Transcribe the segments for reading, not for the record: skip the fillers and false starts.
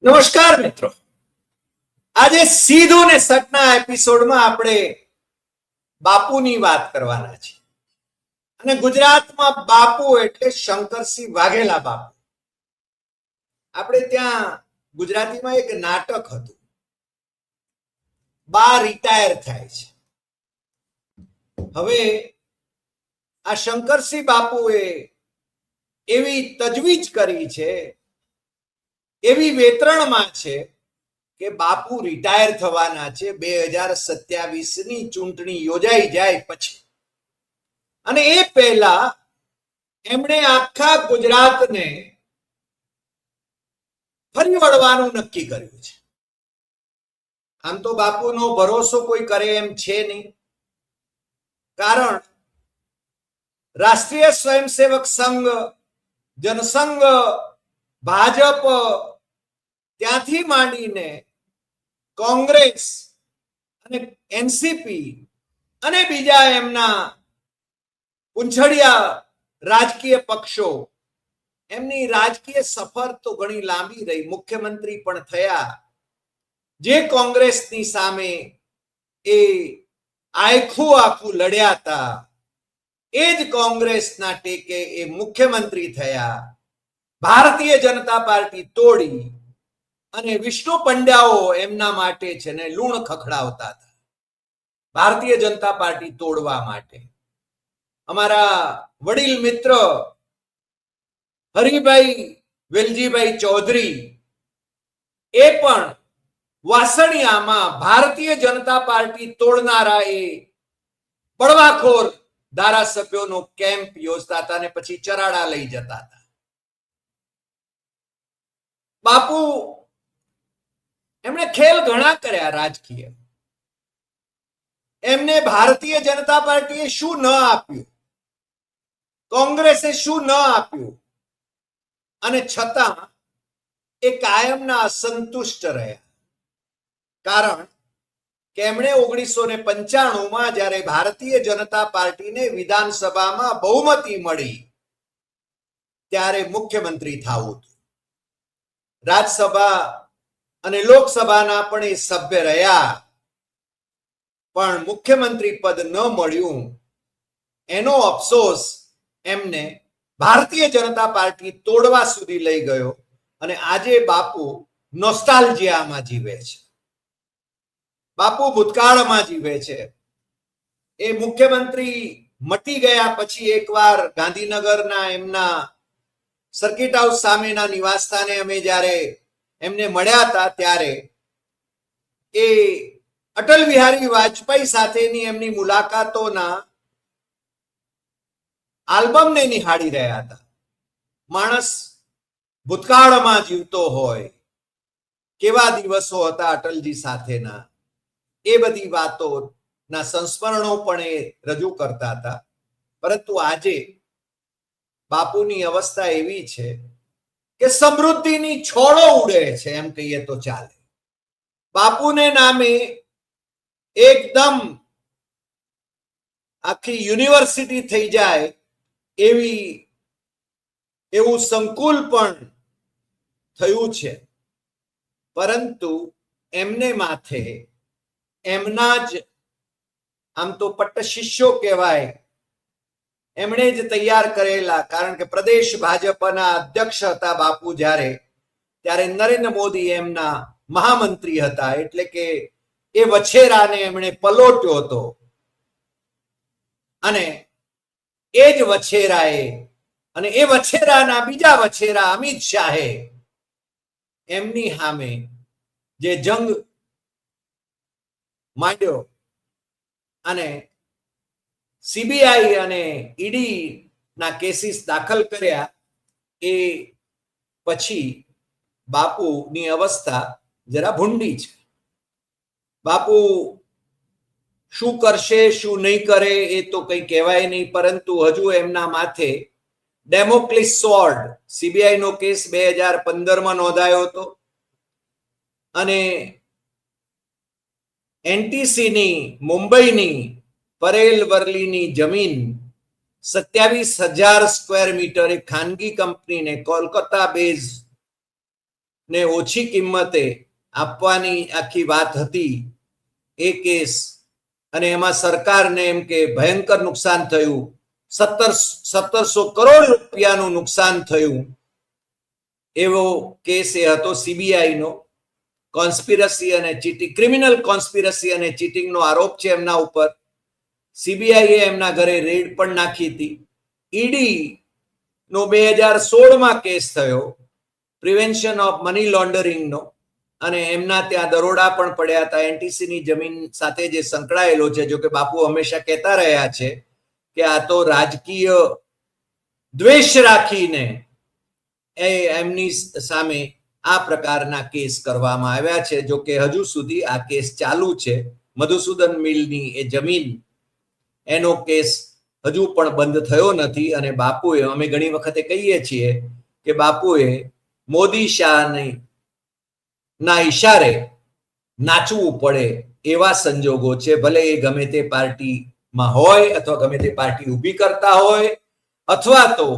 નમસ્કાર મિત્રો, આજે સીધું ને સટના એપિસોડમાં આપણે બાપુની વાત કરવાના છે. અને ગુજરાતમાં બાપુ એટલે શંકરસિંહ વાઘેલા બાપુ. આપણે ત્યાં ગુજરાતીમાં એક નાટક હતું, બા રિટાયર થાય છે. હવે આ શંકરસિંહ બાપુએ એવી તજવીજ કરી છે, એવી વેતરણમાં છે કે બાપુ રિટાયર થવાના છે 2027 ની ચૂંટણી યોજાઈ જાય પછી. અને એ પહેલા એમણે આખા ગુજરાતને ફરી વળવાનું નક્કી કર્યું છે. આમ તો બાપુનો ભરોસો કોઈ કરે એમ છે નહીં, કારણ રાષ્ટ્રીય સ્વયંસેવક સંઘ, જનસંઘ, ભાજપ, ત્યાંથી માંડીને કોંગ્રેસ અને એનસીપી અને બીજા એમના પૂંછડિયા રાજકીય પક્ષો, એમની રાજકીય સફર તો ઘણી લાંબી રહી. મુખ્યમંત્રી પણ થયા. જે કોંગ્રેસની સામે એ આખું લડ્યા હતા, એ જ કોંગ્રેસના ટેકે એ મુખ્યમંત્રી થયા. ભારતીય જનતા પાર્ટી તોડી અને વિષ્ણુ પંડ્યાઓ એમના માટે છે ને લૂણ ખખડાવતા હતા ભારતીય જનતા પાર્ટી તોડવા માટે. અમારા વડીલ મિત્ર હરિભાઈ વેલજીભાઈ ચૌધરી એ પણ વાસણિયામાં ભારતીય જનતા પાર્ટી તોડનારા એ બળવાખોર ધારાસભ્યોનો કેમ્પ યોજતા હતા અને પછી ચરાડા લઈ જતા હતા. બાપુ એમણે ખેલ ઘણા કર્યા રાજકીય. એમને ભારતીય જનતા પાર્ટીએ શું ન આપ્યું, કોંગ્રેસે શું ન આપ્યું, અને છતાં એ કાયમના અસંતુષ્ટ રહ્યા. કારણ કે એમણે 1995માં જ્યારે ભારતીય જનતા પાર્ટીને વિધાનસભામાં બહુમતી મળી ત્યારે મુખ્યમંત્રી થવું હતું. રાજ્યસભા અને લોકસભાના પણ એ સભ્ય રહ્યા, પણ મુખ્યમંત્રી પદ ન મળ્યું એનો અફસોસ એમને ભારતીય જનતા પાર્ટી તોડવા સુધી લઈ ગયો. અને આજે બાપુ નોસ્ટાલ્જિયામાં જીવે છે, બાપુ ભૂતકાળમાં જીવે છે. એ મુખ્યમંત્રી મટી ગયા પછી એકવાર ગાંધીનગરના એમના સર્કિટ હાઉસ સામેના નિવાસસ્થાને અમે જ્યારે એમને મળ્યા હતા ત્યારે એ અટલ બિહારી વાજપેયી સાથેની એમની મુલાકાતોના આલ્બમને નિહાળી રહ્યા હતા. માણસ ભૂતકાળમાં જીવતો હોય, કેવા દિવસો હતા અટલજી સાથેના, એ બધી વાતોના સંસ્મરણો પણ એ રજૂ કરતા હતા. પરંતુ આજે બાપુની અવસ્થા એવી છે કે સમૃદ્ધિની છોડો ઉડે છે એમ કહીએ તો ચાલે. બાપુને નામે એકદમ આખી યુનિવર્સિટી થઈ જાય એવું સંકુલ પણ થયું છે. પરંતુ એમને માથે એમના જ આમ તો પટ્ટ શિષ્યો કહેવાય, એમણે જ તૈયાર કરેલા, કારણ કે પ્રદેશ ભાજપના અધ્યક્ષ હતા બાપુ ત્યારે નરેન્દ્ર મોદી એમના મહામંત્રી હતા. એટલે કે એ વછેરાને એમણે પલોટ્યો હતો અને એ જ વછેરાએ અને એ વછેરાના બીજા વછેરા અમિત શાહે એમની સામે જે જંગ માંડ્યો અને સીબીઆઈ અને ઈડી ના કેસીસ દાખલ કર્યા, એ પછી બાપુની અવસ્થા જરા ભૂંડી છે. બાપુ શું કરશે શું નહીં કરે એ તો કંઈ કહેવાય નહીં, પરંતુ હજુ એમના માથે ડેમોક્લિસ સોર્ડ, સીબીઆઈ નો કેસ 2015માં નોંધાયો હતો અને એનટીસીની મુંબઈની પરેલ વર્લીની જમીન 27,000 સ્ક્વેર મીટર એક ખાનગી કંપનીને કોલકાતા બેઝ ને ઓછી કિંમતે આપવાની આખી વાત હતી એ કેસ, અને એમાં સરકારને એમ કે ભયંકર નુકસાન થયું, 1700 કરોડ રૂપિયાનું નુકસાન થયું, એવો કેસ એ હતો સીબીઆઈ નો. કોન્સ્પિરસી અને ચીટિંગ, ક્રિમિનલ કોન્સ્પિરસી અને ચીટિંગનો આરોપ છે એમના ઉપર. સીબીઆઈએ એમના ઘરે રેડ પણ નાખી હતી. ઈડી નો 2016માં કેસ થયો પ્રિવેન્શન ઓફ મની લોન્ડરિંગનો, અને એમના ત્યાં દરોડા પણ પડ્યા હતા. એનટીસીની જમીન સાથે જે સંકળાયેલો છે. જો કે બાપુ હંમેશા કહેતા રહ્યા છે કે આ તો રાજકીય દ્વેષ રાખીને એમની સામે આ પ્રકારના કેસ કરવામાં આવ્યા છે. જો કે હજુ સુધી આ કેસ ચાલુ છે. મધુસૂદન મિલની એ જમીન, એનો કેસ હજુ પણ બંધ થયો નથી. અને બાપુએ, અમે ઘણી વખતે કહીએ છીએ કે બાપુએ મોદી શાહની ના ઈશારે નાચવું પડે એવા સંજોગો છે. ભલે એ ગમે તે પાર્ટીમાં હોય, અથવા ગમે તે પાર્ટી ઊભી કરતા હોય, અથવા તો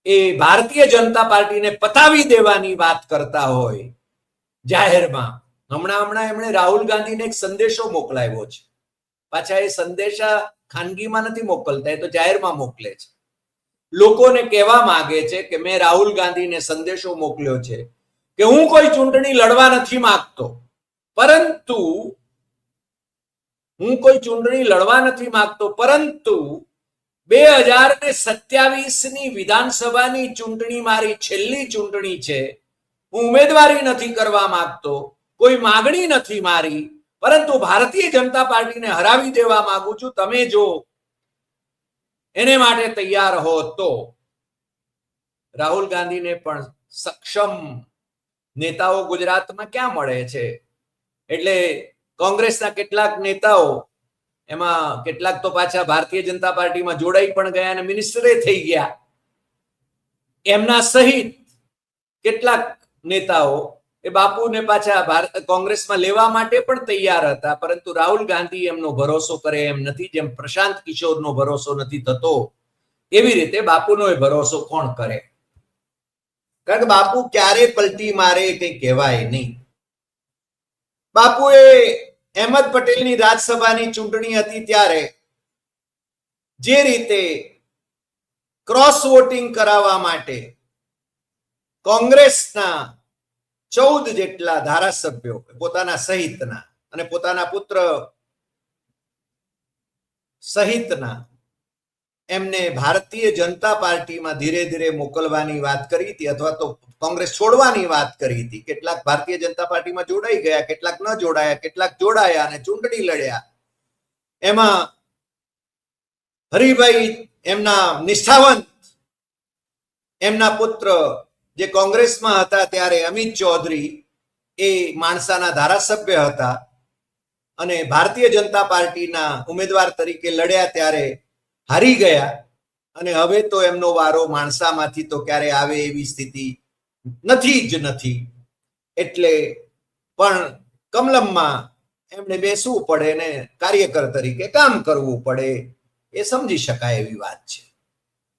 એ ભારતીય જનતા પાર્ટીને પતાવી દેવાની વાત કરતા હોય જાહેરમાં. હમણાં એમણે રાહુલ ગાંધીને એક સંદેશો મોકલાવ્યો છે. પાછા એ સંદેશા ખાનગીમાં નથી મોકલતા, એ તો જાહેરમાં મોકલે છે. લોકોને કહેવા માંગે છે કે મેં રાહુલ ગાંધીને સંદેશો મોકલ્યો છે કે હું કોઈ ચૂંટણી લડવા નથી માંગતો, પરંતુ 2027ની વિધાનસભાની ચૂંટણી મારી છેલ્લી ચૂંટણી છે. હું ઉમેદવારી નથી કરવા માંગતો, કોઈ માગણી નથી મારી, પરંતુ ભારતીય જનતા પાર્ટીને હરાવી દેવા માંગુ છું. તમે જો એને માટે તૈયાર હો તો. રાહુલ ગાંધીને પણ સક્ષમ નેતાઓ ગુજરાતમાં ક્યાં મળે છે? એટલે કોંગ્રેસના કેટલાક નેતાઓ, એમાં કેટલાક તો પાછા ભારતીય જનતા પાર્ટીમાં જોડાઈ પણ ગયા અને મિનિસ્ટરે થઈ ગયા. એમના સહિત કેટલાક નેતાઓ એ બાપુને પાછા કોંગ્રેસમાં લેવા માટે પણ તૈયાર હતા, પરંતુ રાહુલ ગાંધી એમનો ભરોસો કરે એમ નથી. જેમ પ્રશાંત કિશોરનો ભરોસો નથી થતો, એવી રીતે બાપુનો એ ભરોસો કોણ કરે? કારણ કે બાપુ ક્યારે પલટી મારે કઈ કહેવાય નહીં. બાપુએ અહેમદ પટેલની રાજ્યસભાની ચૂંટણી હતી ત્યારે જે રીતે ક્રોસ વોટિંગ કરાવવા માટે કોંગ્રેસના 14 જેટલા ધારાસભ્યો પોતાના સહિતના અને પોતાના પુત્ર સહિતના એમને ભારતીય જનતા પાર્ટીમાં ધીરે ધીરે મોકલવાની વાત કરી હતી, અથવા તો કોંગ્રેસ છોડવાની વાત કરી હતી. કેટલાક ભારતીય જનતા પાર્ટીમાં જોડાઈ ગયા, કેટલાક ન જોડાયા, કેટલાક જોડાયા અને ચૂંટણી લડ્યા. એમાં હરિભાઈ એમના નિષ્ઠાવંત, એમના પુત્ર જે કોંગ્રેસમાં હતા ત્યારે અમિત ચૌધરી એ માણસાના ધારાસભ્ય હતા અને ભારતીય જનતા પાર્ટીના ઉમેદવાર તરીકે લડ્યા ત્યારે હારી ગયા. અને હવે તો એમનો વારો માણસામાંથી તો ક્યારે આવે એવી સ્થિતિ નથી. એટલે પણ કમલમમાં એમને બેસવું પડે ને કાર્યકર તરીકે કામ કરવું પડે, એ સમજી શકાય એવી વાત છે.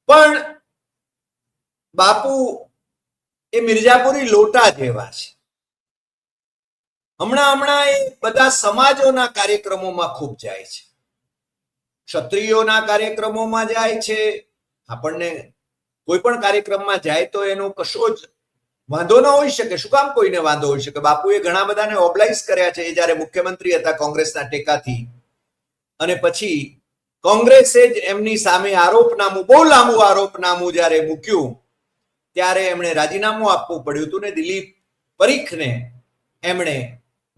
પણ બાપુ એ મિર્જાપુરી લોટા જેવા છે. હમણાં એ બધા સમાજોના કાર્યક્રમોમાં ખૂબ જાય છે, ક્ષત્રિયોના કાર્યક્રમોમાં જાય છે. આપણને કોઈ પણ કાર્યક્રમમાં જાય તો એનો કશો જ વાંધો ન હોઈ શકે. શું કામ કોઈને વાંધો હોઈ શકે? બાપુએ ઘણા બધાને ઓબ્લાઇઝ કર્યા છે. એ જયારે મુખ્યમંત્રી હતા કોંગ્રેસના ટેકાથી, અને પછી કોંગ્રેસે જ એમની સામે આરોપનામું, બહુ લાંબુ આરોપનામું જયારે મૂક્યું ત્યારે એમણે રાજીનામું આપવું પડ્યું હતું ને દિલીપ પરીખને એમણે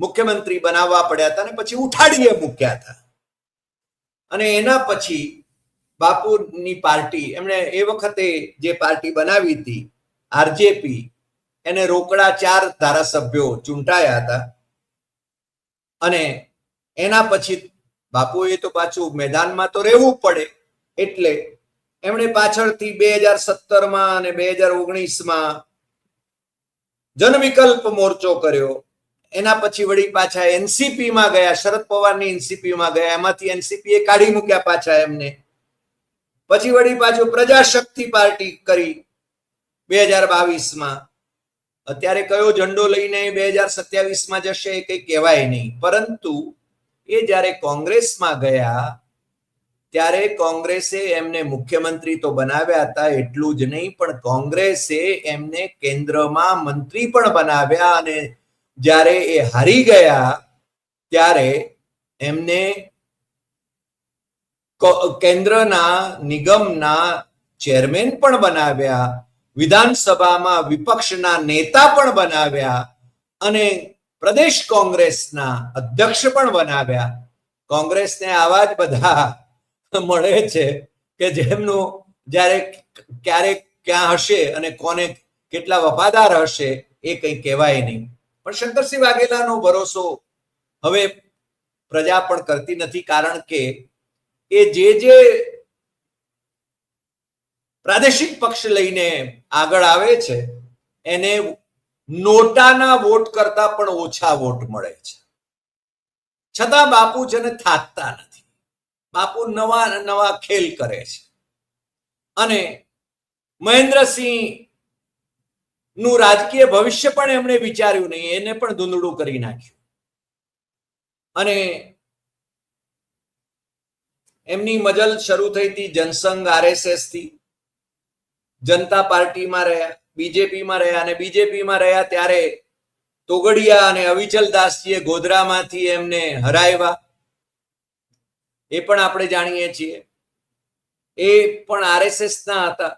મુખ્યમંત્રી બનાવવા પડ્યા હતા, અને પછી ઉઠાડીએ મૂક્યા હતા. અને એના પછી બાપુની પાર્ટી, એમણે એ વખતે જે પાર્ટી બનાવી હતી આરજેપી, એને રોકડા 4 ધારાસભ્યો ચૂંટાયા હતા. અને એના પછી બાપુએ તો પાછું મેદાનમાં તો રહેવું પડે, એટલે એમણે પાછળથી 2017માં અને 2019માં જનવિકલ્પ મોરચો કર્યો. એના પછી વળી પાછા એનસીપીમાં ગયા, શરદ પવારની એનસીપીમાં ગયા. એમાંથી એનસીપીએ કાઢી મૂક્યા પાછા એમને. પછી વળી પાછું પ્રજાશક્તિ પાર્ટી કરી 2022માં, અત્યારે કયો ઝંડો લઈને 2027માં જશે એ કંઈ કહેવાય નહીં. પરંતુ એ જ્યારે કોંગ્રેસમાં ગયા ત્યારે કોંગ્રેસે એમને મુખ્યમંત્રી તો બનાવ્યા હતા, એટલું જ નહીં પણ કોંગ્રેસે એમને કેન્દ્રમાં મંત્રી પણ બનાવ્યા, અને જ્યારે એ હારી ગયા ત્યારે એમને કેન્દ્રના નિગમના ચેરમેન પણ બનાવ્યા, વિધાનસભામાં વિપક્ષના નેતા પણ બનાવ્યા અને પ્રદેશ કોંગ્રેસના અધ્યક્ષ પણ બનાવ્યા. કોંગ્રેસને આવા જ બધા મળે છે કે જેમનું જ્યારે ક્યારેક ક્યાં હશે અને કોને કેટલા વફાદાર હશે એ કંઈ કહેવાય નહીં. પણ શંકરસિંહ વાઘેલાનો ભરોસો હવે પ્રજા પણ કરતી નથી, કારણ કે એ જે પ્રાદેશિક પક્ષ લઈને આગળ આવે છે એને નોટાના વોટ કરતા પણ ઓછા વોટ મળે છે. છતાં બાપુ જેને થાકતા નથી, બાપુ નવા નવા ખેલ કરે છે. અને મહેન્દ્રસિંહ નું રાજકીય ભવિષ્ય પણ એમણે વિચાર્યું નહીં, એને પણ ધૂંધળું કરી નાખ્યું. અને એમની મજલ શરૂ થઈ હતી જનસંઘ RSS થી, જનતા પાર્ટીમાં રહ્યા, બીજેપીમાં રહ્યા, અને બીજેપીમાં રહ્યા ત્યારે તોગડિયા અને અવિચલદાસજીએ ગોધરામાંથી એમને હરાવ્યા, એ પણ આપણે જાણીએ છીએ. એ પણ RSS ના હતા.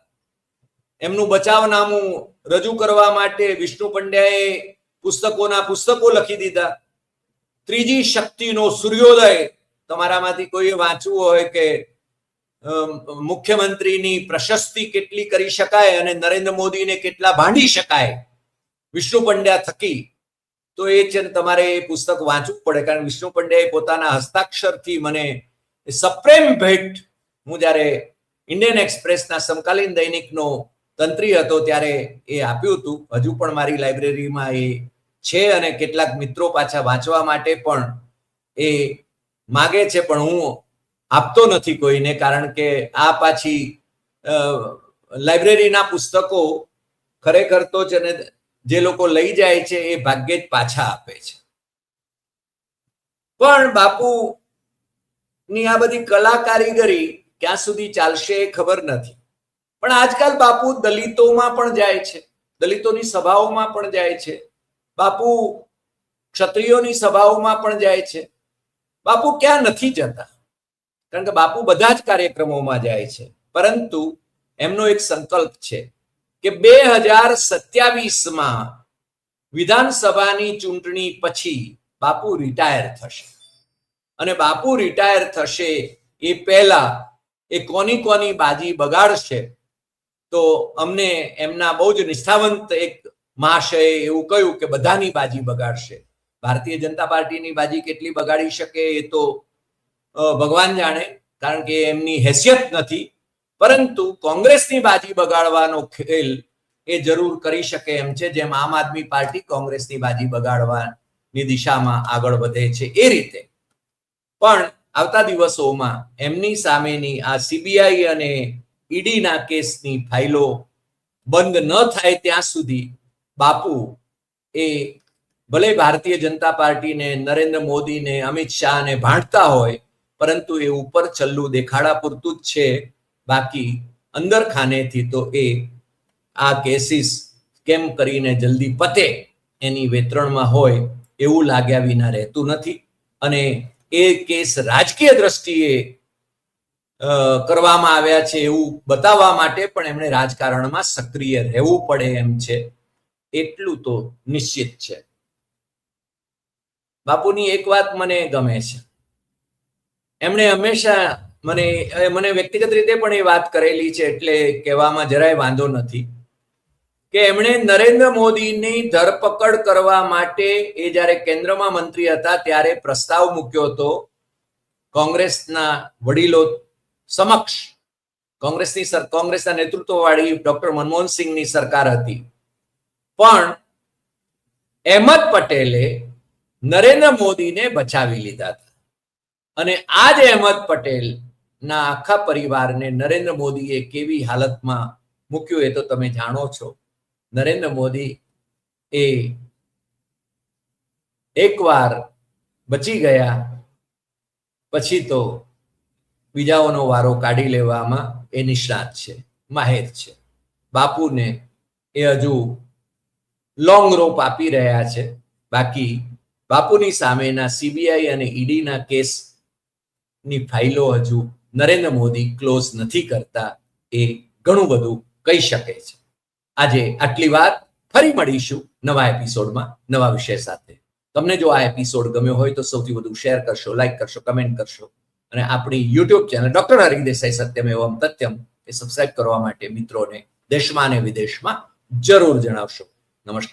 એમનું બચાવનામું રજૂ કરવા માટે વિષ્ણુ પંડ્યાએ પુસ્તકો લખી દીધા. ત્રીજી શક્તિનો સૂર્યોદય તમારામાંથી કોઈ વાંચવું હોય કે મુખ્યમંત્રીની પ્રશસ્તિ કેટલી કરી શકાય અને નરેન્દ્ર મોદીને કેટલા ભાંડી શકાય વિષ્ણુ પંડ્યા થકી, તો એ છે તમારે એ પુસ્તક વાંચવું પડે. કારણ વિષ્ણુ પંડ્યાએ પોતાના હસ્તાક્ષરથી મને સપ્રેમ ભેટ, હું જ્યારે ઇન્ડિયન એક્સપ્રેસના સમકાલીન દૈનિકનો તંત્રી હતો ત્યારે એ આપ્યું હતું. હજુ પણ મારી લાઇબ્રેરીમાં એ છે અને કેટલાક મિત્રો પાછા વાંચવા માટે પણ એ માગે છે, પણ હું આપતો નથી કોઈને, કારણ કે આ પાછી લાઇબ્રેરીના પુસ્તકો ખરેખર તો છે ને જે લોકો લઈ જાય છે એ ભાગ્યે જ પાછા આપે છે. પણ બાપુ ની આ બધી કલા કારીગરી ક્યાં સુધી ચાલશે એ ખબર નથી. પણ આજકાલ બાપુ દલિતોમાં પણ જાય છે, દલિતોની સભાઓમાં પણ જાય છે, બાપુ ક્ષત્રિયોની સભાઓમાં પણ જાય છે. બાપુ ક્યાં નથી જતા, કારણ કે બાપુ બધા જ કાર્યક્રમોમાં જાય છે. પરંતુ એમનો એક સંકલ્પ છે કે 2027માં વિધાનસભાની ચૂંટણી પછી બાપુ રિટાયર થશે, અને બાપુ રિટાયર થશે એ પહેલા એ કોની બાજી બગાડશે. તો અમને એમના બહુ જ નિષ્ઠાવંત એક મહાશય એવું કહ્યું કે બધાની બાજી બગાડશે. ભારતીય જનતા પાર્ટીની બાજી કેટલી બગાડી શકે એ તો ભગવાન જાણે, કારણ કે એમની હેસિયત નથી. પરંતુ કોંગ્રેસની બાજી બગાડવાનો ખેલ એ જરૂર કરી શકે એમ છે, જેમ આમ આદમી પાર્ટી કોંગ્રેસની બાજી બગાડવાની દિશામાં આગળ વધે છે એ રીતે. પણ આવતા દિવસોમાં એમની સામેની આ CBI અને ઈડીના કેસની ફાઇલો બંધ ન થાય ત્યાં સુધી બાપુ એ ભલે ભારતીય જનતા પાર્ટીને, નરેન્દ્ર મોદીને, અમિત શાહને ભાંડતા હોય, પરંતુ એ ઉપર છલ્લું દેખાડા પૂરતું જ છે. બાકી અંદર ખાનેથી તો એ આ કેસીસ કેમ કરીને જલ્દી પતે એની વેતરણમાં હોય એવું લાગ્યા વિના રહેતું નથી. અને એ કેસ રાજકીય દ્રષ્ટિએ કરવામાં આવ્યા છે એવું બતાવવા માટે પણ એમણે રાજકારણમાં સક્રિય રહેવું પડે એમ છે, એટલું તો નિશ્ચિત છે. બાપુની એક વાત મને ગમે છે, એમણે હંમેશા મને વ્યક્તિગત રીતે પણ એ વાત કરેલી છે, એટલે કહેવામાં જરાય વાંધો નથી કે એમણે નરેન્દ્ર મોદીની ધરપકડ કરવા માટે એ જ્યારે કેન્દ્રમાં મંત્રી હતા ત્યારે પ્રસ્તાવ મૂક્યો હતો કોંગ્રેસના વડીલો સમક્ષ. કોંગ્રેસના નેતૃત્વવાળી ડોક્ટર મનમોહનસિંહની સરકાર હતી, પણ અહેમદ પટેલે નરેન્દ્ર મોદીને બચાવી લીધા હતા. અને આજ અહેમદ પટેલના આખા પરિવારને નરેન્દ્ર મોદીએ કેવી હાલતમાં મૂક્યું એ તો તમે જાણો છો. નરેન્દ્ર મોદી એ એકવાર બચી ગયા પછી તો બીજાઓનો વારો કાઢી લેવામાં એ નિષ્ણાત છે, માહેર છે. બાપુને એ હજુ લોંગ રોપ આપી રહ્યા છે. બાકી બાપુની સામેના સીબીઆઈ અને ઈડીના કેસની ફાઇલો હજુ નરેન્દ્ર મોદી ક્લોઝ નથી કરતા. એ ઘણું બધું કહી શકે છે. આજે આટલી વાત. ફરી મળીશું નવા એપિસોડમાં નવા વિષય સાથે. તમને જો આ એપિસોડ ગમ્યો હોય તો સૌથી વધુ શેર કરશો, લાઈક કરશો, કમેન્ટ કરશો અને આપણી YouTube channel doctor Hari Desai સત્યમ એવમ તથ્યમ એ સબસ્ક્રાઇબ કરવા માટે મિત્રોને દેશમાં અને વિદેશમાં જરૂર જણાવશો. નમસ્કાર.